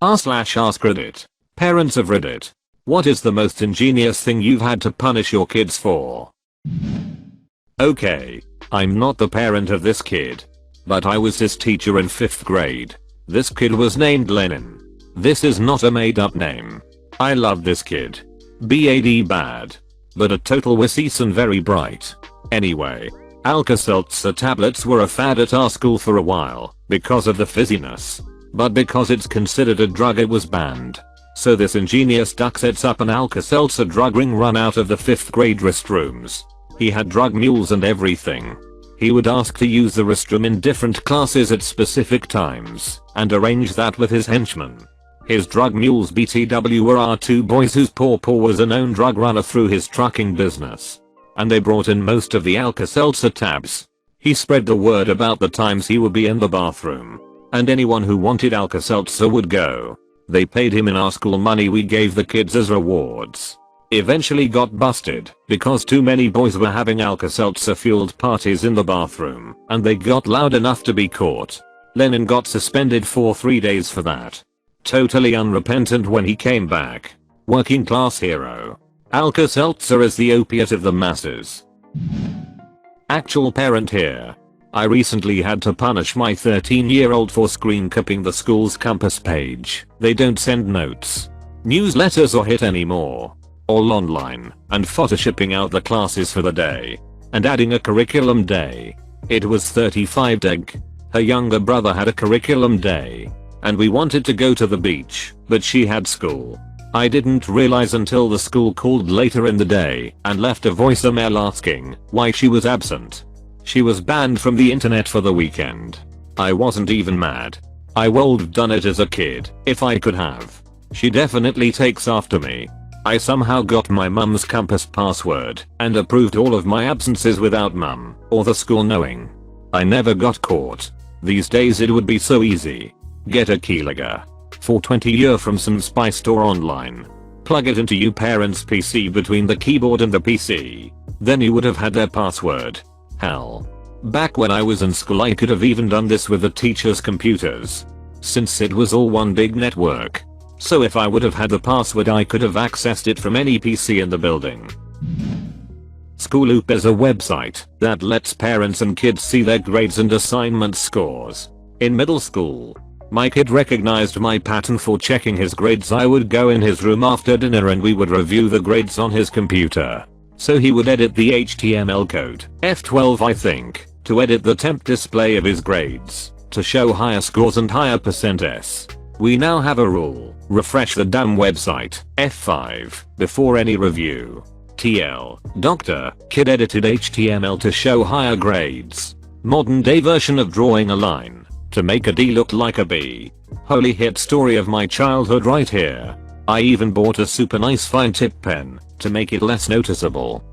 r/AskReddit. Parents of Reddit. What is the most ingenious thing you've had to punish your kids for? Okay, I'm not the parent of this kid, but I was his teacher in 5th grade. This kid was named Lennon. This is not a made up name. I love this kid. Bad. But a total wuss and very bright. Anyway, Alka-Seltzer tablets were a fad at our school for a while because of the fizziness. But because it's considered a drug it was banned. So this ingenious duck sets up an Alka-Seltzer drug ring run out of the 5th grade restrooms. He had drug mules and everything. He would ask to use the restroom in different classes at specific times and arrange that with his henchmen. His drug mules BTW were our 2 boys whose pawpaw was a known drug runner through his trucking business. And they brought in most of the Alka-Seltzer tabs. He spread the word about the times he would be in the bathroom. And anyone who wanted Alka-Seltzer would go. They paid him in our school money we gave the kids as rewards. Eventually got busted because too many boys were having Alka-Seltzer fueled parties in the bathroom and they got loud enough to be caught. Lennon got suspended for 3 days for that. Totally unrepentant when he came back. Working class hero. Alka-Seltzer is the opiate of the masses. Actual parent here. I recently had to punish my 13-year-old for screen capping the school's campus page. They don't send notes, newsletters or hit anymore. All online and photoshopping out the classes for the day and adding a curriculum day. It was 35 deg. Her younger brother had a curriculum day and we wanted to go to the beach, but she had school. I didn't realize until the school called later in the day and left a voicemail asking why she was absent. She was banned from the internet for the weekend. I wasn't even mad. I would've done it as a kid if I could have. She definitely takes after me. I somehow got my mum's campus password and approved all of my absences without mum or the school knowing. I never got caught. These days it would be so easy. Get a keylogger for $20 from some spy store online. Plug it into your parents' PC between the keyboard and the PC. Then you would have had their password. Hell. Back when I was in school I could have even done this with the teachers' computers. Since it was all one big network. So if I would have had the password I could have accessed it from any PC in the building. Schooloop is a website that lets parents and kids see their grades and assignment scores. In middle school, my kid recognized my pattern for checking his grades. I would go in his room after dinner and we would review the grades on his computer. So he would edit the HTML code, F12 I think, to edit the temp display of his grades, to show higher scores and higher %s. We now have a rule, refresh the damn website, F5, before any review. TL, Dr. Kid edited HTML to show higher grades. Modern day version of drawing a line, to make a D look like a B. Holy hit story of my childhood right here. I even bought a super nice fine tip pen, to make it less noticeable.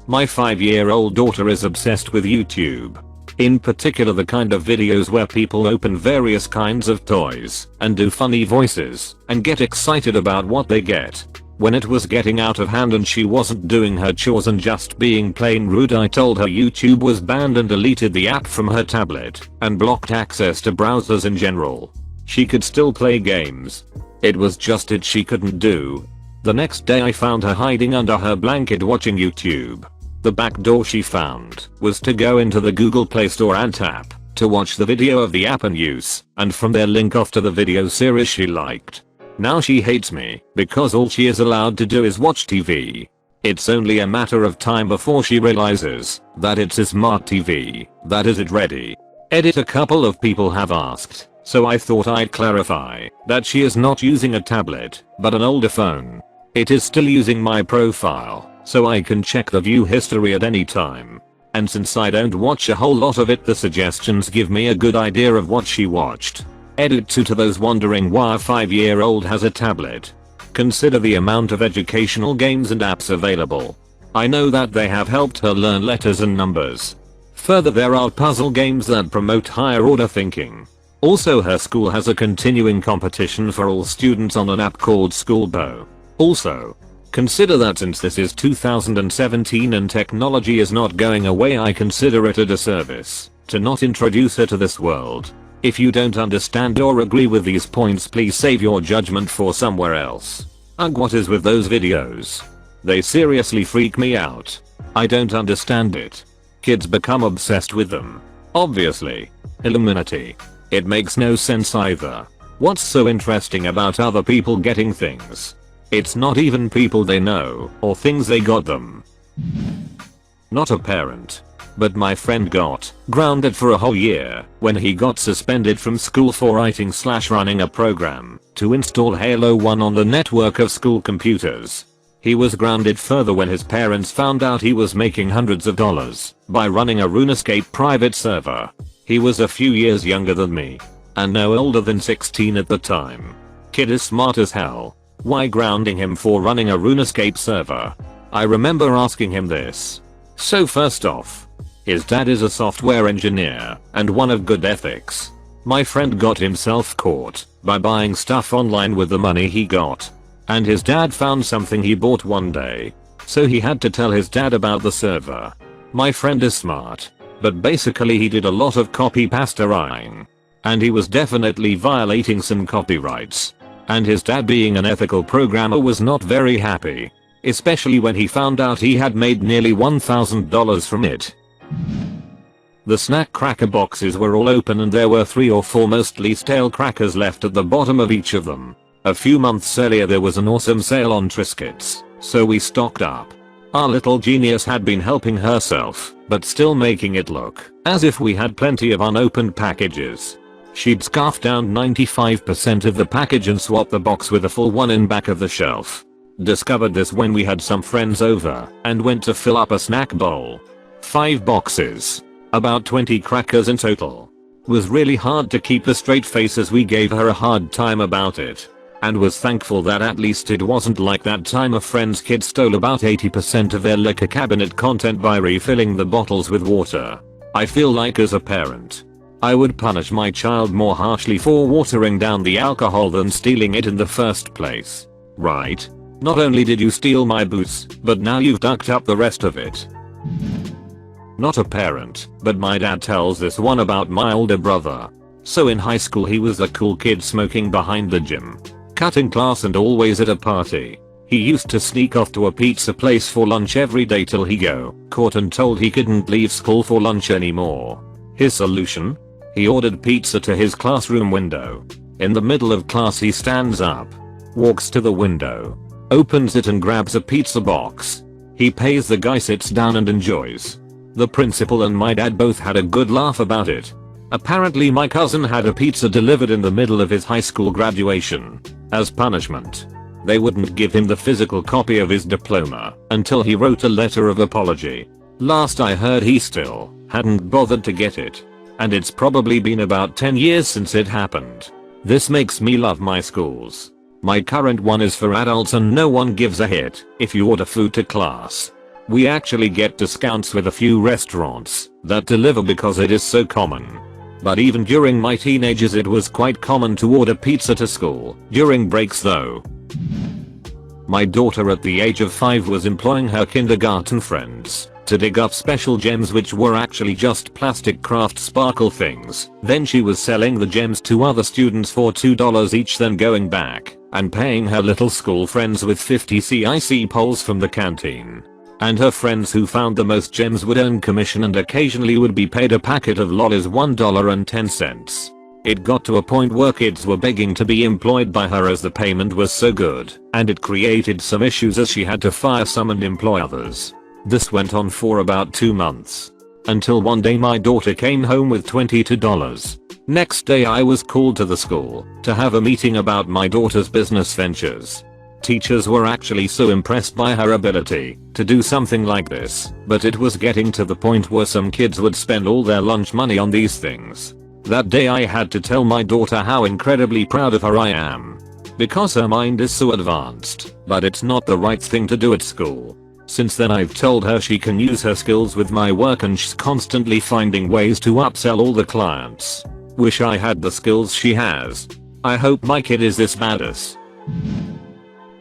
My 5-year-old daughter is obsessed with YouTube. In particular the kind of videos where people open various kinds of toys and do funny voices and get excited about what they get. When it was getting out of hand and she wasn't doing her chores and just being plain rude, I told her YouTube was banned and deleted the app from her tablet and blocked access to browsers in general. She could still play games. It was just it she couldn't do. The next day I found her hiding under her blanket watching YouTube. The back door she found was to go into the Google Play Store and tap to watch the video of the app in use, and from there link off to the video series she liked. Now she hates me because all she is allowed to do is watch TV. It's only a matter of time before she realizes that it's a smart TV that isn't ready. Edit. A couple of people have asked, so I thought I'd clarify that she is not using a tablet but an older phone. It is still using my profile, so I can check the view history at any time. And since I don't watch a whole lot of it, the suggestions give me a good idea of what she watched. Edit. To those wondering why a 5-year-old has a tablet, consider the amount of educational games and apps available. I know that they have helped her learn letters and numbers. Further, there are puzzle games that promote higher order thinking. Also, her school has a continuing competition for all students on an app called Schoolbo. Also, consider that since this is 2017 and technology is not going away, I consider it a disservice to not introduce her to this world. If you don't understand or agree with these points, please save your judgment for somewhere else. Ugh, what is with those videos? They seriously freak me out. I don't understand it. Kids become obsessed with them. Obviously. Illuminati. It makes no sense either. What's so interesting about other people getting things? It's not even people they know or things they got them. Not a parent. But my friend got grounded for a whole year when he got suspended from school for writing/running a program to install Halo 1 on the network of school computers. He was grounded further when his parents found out he was making hundreds of dollars by running a RuneScape private server. He was a few years younger than me and no older than 16 at the time. Kid is smart as hell. Why grounding him for running a RuneScape server? I remember asking him this. So first off, his dad is a software engineer and one of good ethics. My friend got himself caught by buying stuff online with the money he got. And his dad found something he bought one day. So he had to tell his dad about the server. My friend is smart. But basically he did a lot of copy pasterizing. And he was definitely violating some copyrights. And his dad, being an ethical programmer, was not very happy. Especially when he found out he had made nearly $1,000 from it. The snack cracker boxes were all open and there were 3 or 4 mostly stale crackers left at the bottom of each of them. A few months earlier there was an awesome sale on Triscuits, so we stocked up. Our little genius had been helping herself, but still making it look as if we had plenty of unopened packages. She'd scarfed down 95% of the package and swapped the box with a full one in back of the shelf. Discovered this when we had some friends over and went to fill up a snack bowl. 5 boxes. About 20 crackers in total. Was really hard to keep a straight face as we gave her a hard time about it. And was thankful that at least it wasn't like that time a friend's kid stole about 80% of their liquor cabinet content by refilling the bottles with water. I feel like as a parent, I would punish my child more harshly for watering down the alcohol than stealing it in the first place. Right? Not only did you steal my booze, but now you've ducked up the rest of it. Not a parent, but my dad tells this one about my older brother. So in high school he was the cool kid smoking behind the gym, cutting class and always at a party. He used to sneak off to a pizza place for lunch every day till he got caught and told he couldn't leave school for lunch anymore. His solution? He ordered pizza to his classroom window. In the middle of class he stands up, walks to the window, opens it and grabs a pizza box. He pays the guy, sits down and enjoys. The principal and my dad both had a good laugh about it. Apparently my cousin had a pizza delivered in the middle of his high school graduation. As punishment, they wouldn't give him the physical copy of his diploma until he wrote a letter of apology. Last I heard he still hadn't bothered to get it. And it's probably been about 10 years since it happened. This makes me love my schools. My current one is for adults and no one gives a hit if you order food to class. We actually get discounts with a few restaurants that deliver because it is so common. But even during my teenagers it was quite common to order pizza to school during breaks though. My daughter at the age of 5 was employing her kindergarten friends to dig up special gems which were actually just plastic craft sparkle things. Then she was selling the gems to other students for $2 each, then going back and paying her little school friends with 50 CIC poles from the canteen. And her friends who found the most gems would earn commission and occasionally would be paid a packet of lollies $1.10. It got to a point where kids were begging to be employed by her as the payment was so good, and it created some issues as she had to fire some and employ others. This went on for about 2 months. Until one day my daughter came home with $22. Next day I was called to the school to have a meeting about my daughter's business ventures. Teachers were actually so impressed by her ability to do something like this, but it was getting to the point where some kids would spend all their lunch money on these things. That day I had to tell my daughter how incredibly proud of her I am. Because her mind is so advanced, but it's not the right thing to do at school. Since then I've told her she can use her skills with my work and she's constantly finding ways to upsell all the clients. Wish I had the skills she has. I hope my kid is this badass.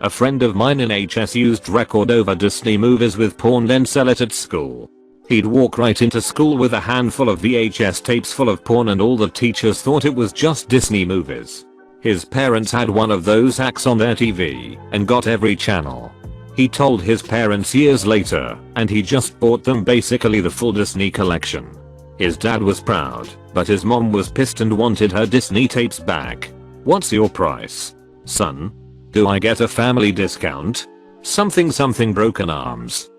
A friend of mine in HS used record over Disney movies with porn then sell it at school. He'd walk right into school with a handful of VHS tapes full of porn and all the teachers thought it was just Disney movies. His parents had one of those acts on their TV and got every channel. He told his parents years later and he just bought them basically the full Disney collection. His dad was proud, but his mom was pissed and wanted her Disney tapes back. "What's your price, son? Do I get a family discount? Something broken arms."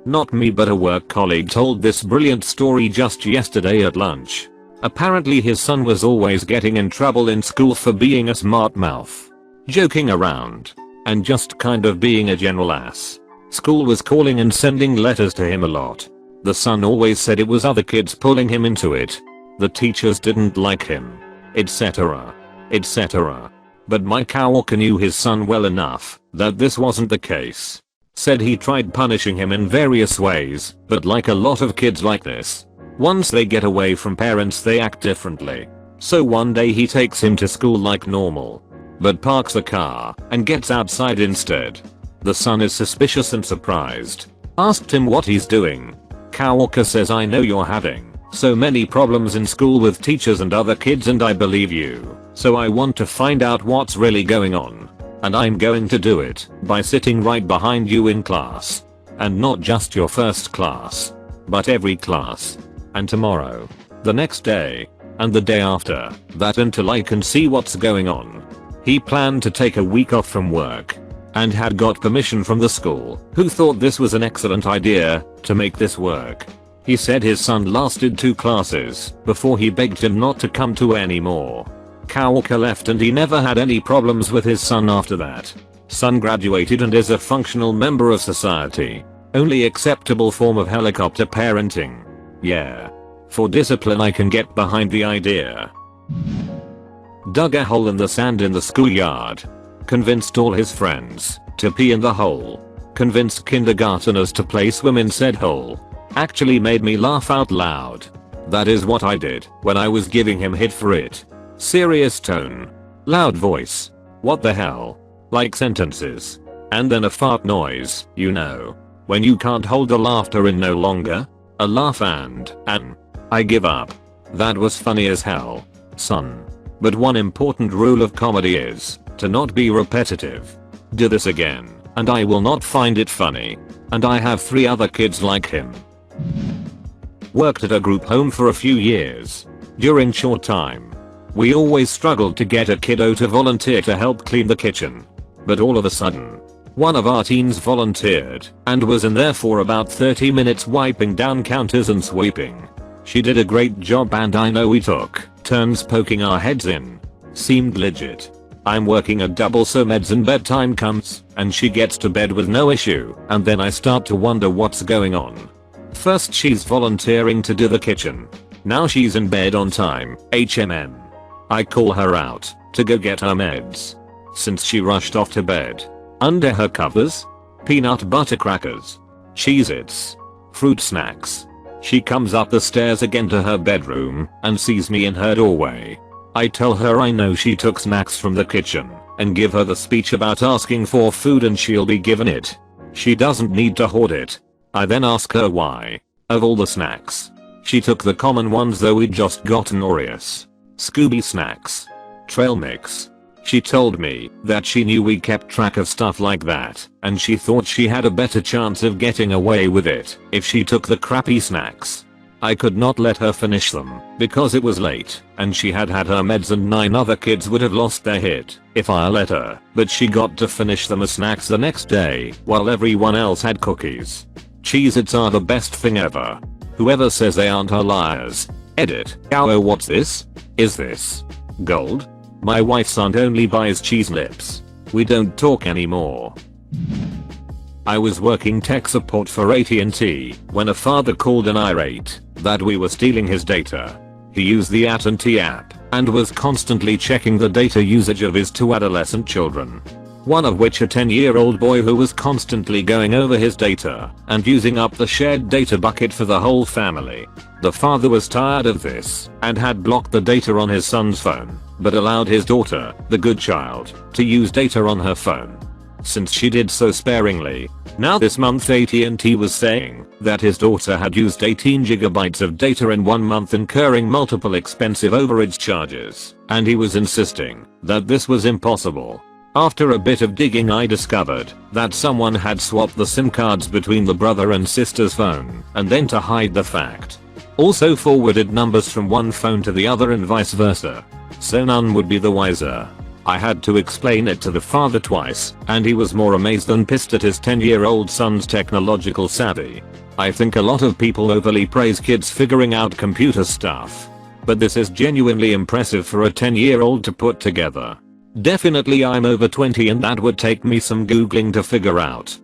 Not me, but a work colleague told this brilliant story just yesterday at lunch. Apparently his son was always getting in trouble in school for being a smart mouth, joking around, and just kind of being a general ass. School was calling and sending letters to him a lot. The son always said it was other kids pulling him into it. The teachers didn't like him, etc. etc. But Mike Kawalker knew his son well enough that this wasn't the case. Said he tried punishing him in various ways, but like a lot of kids like this, once they get away from parents they act differently. So one day he takes him to school like normal, but parks the car and gets outside instead. The son is suspicious and surprised. Asked him what he's doing. Kawalker says, "I know you're having so many problems in school with teachers and other kids and I believe you, so I want to find out what's really going on. And I'm going to do it by sitting right behind you in class. And not just your first class, but every class. And tomorrow, the next day, and the day after that until I can see what's going on." He planned to take a week off from work and had got permission from the school, who thought this was an excellent idea to make this work. He said his son lasted 2 classes before he begged him not to come to any more. Kawalker left and he never had any problems with his son after that. Son graduated and is a functional member of society. Only acceptable form of helicopter parenting. Yeah. For discipline I can get behind the idea. Dug a hole in the sand in the schoolyard. Convinced all his friends to pee in the hole. Convinced kindergarteners to play swim in said hole. Actually made me laugh out loud. That is what I did when I was giving him hit for it. Serious tone. Loud voice. What the hell? Like sentences. And then a fart noise, you know. When you can't hold the laughter in no longer. A laugh and I give up. That was funny as hell, son. But one important rule of comedy is to not be repetitive. Do this again, and I will not find it funny. And I have 3 other kids like him. Worked at a group home for a few years. During short time, we always struggled to get a kiddo to volunteer to help clean the kitchen. But all of a sudden, one of our teens volunteered and was in there for about 30 minutes wiping down counters and sweeping. She did a great job and I know we took turns poking our heads in. Seemed legit. I'm working a double so meds and bedtime comes and she gets to bed with no issue and then I start to wonder what's going on. First she's volunteering to do the kitchen. Now she's in bed on time, HMM. I call her out to go get her meds. Since she rushed off to bed. Under her covers? Peanut butter crackers. Cheez-Its. Fruit snacks. She comes up the stairs again to her bedroom and sees me in her doorway. I tell her I know she took snacks from the kitchen and give her the speech about asking for food and she'll be given it. She doesn't need to hoard it. I then ask her why. Of all the snacks, she took the common ones though we'd just gotten Oreos. Scooby snacks. Trail mix. She told me that she knew we kept track of stuff like that and she thought she had a better chance of getting away with it if she took the crappy snacks. I could not let her finish them because it was late and she had had her meds and 9 other kids would have lost their hit if I let her, but she got to finish them as snacks the next day while everyone else had cookies. Cheez-Its are the best thing ever. Whoever says they aren't are liars. Edit. Oh, what's this? Is this gold? My wife's aunt only buys cheese lips. We don't talk anymore. I was working tech support for AT&T when a father called and irate that we were stealing his data. He used the AT&T app and was constantly checking the data usage of his 2 adolescent children. One of which a 10-year-old boy who was constantly going over his data and using up the shared data bucket for the whole family. The father was tired of this and had blocked the data on his son's phone, but allowed his daughter, the good child, to use data on her phone. since she did so sparingly. Now this month AT&T was saying that his daughter had used 18 gigabytes of data in 1 month, incurring multiple expensive overage charges, and he was insisting that this was impossible. After a bit of digging I discovered that someone had swapped the SIM cards between the brother and sister's phone, and then to hide the fact, also forwarded numbers from one phone to the other and vice versa. So none would be the wiser. I had to explain it to the father twice, and he was more amazed than pissed at his 10-year-old son's technological savvy. I think a lot of people overly praise kids figuring out computer stuff, but this is genuinely impressive for a 10-year-old to put together. Definitely I'm over 20 and that would take me some googling to figure out.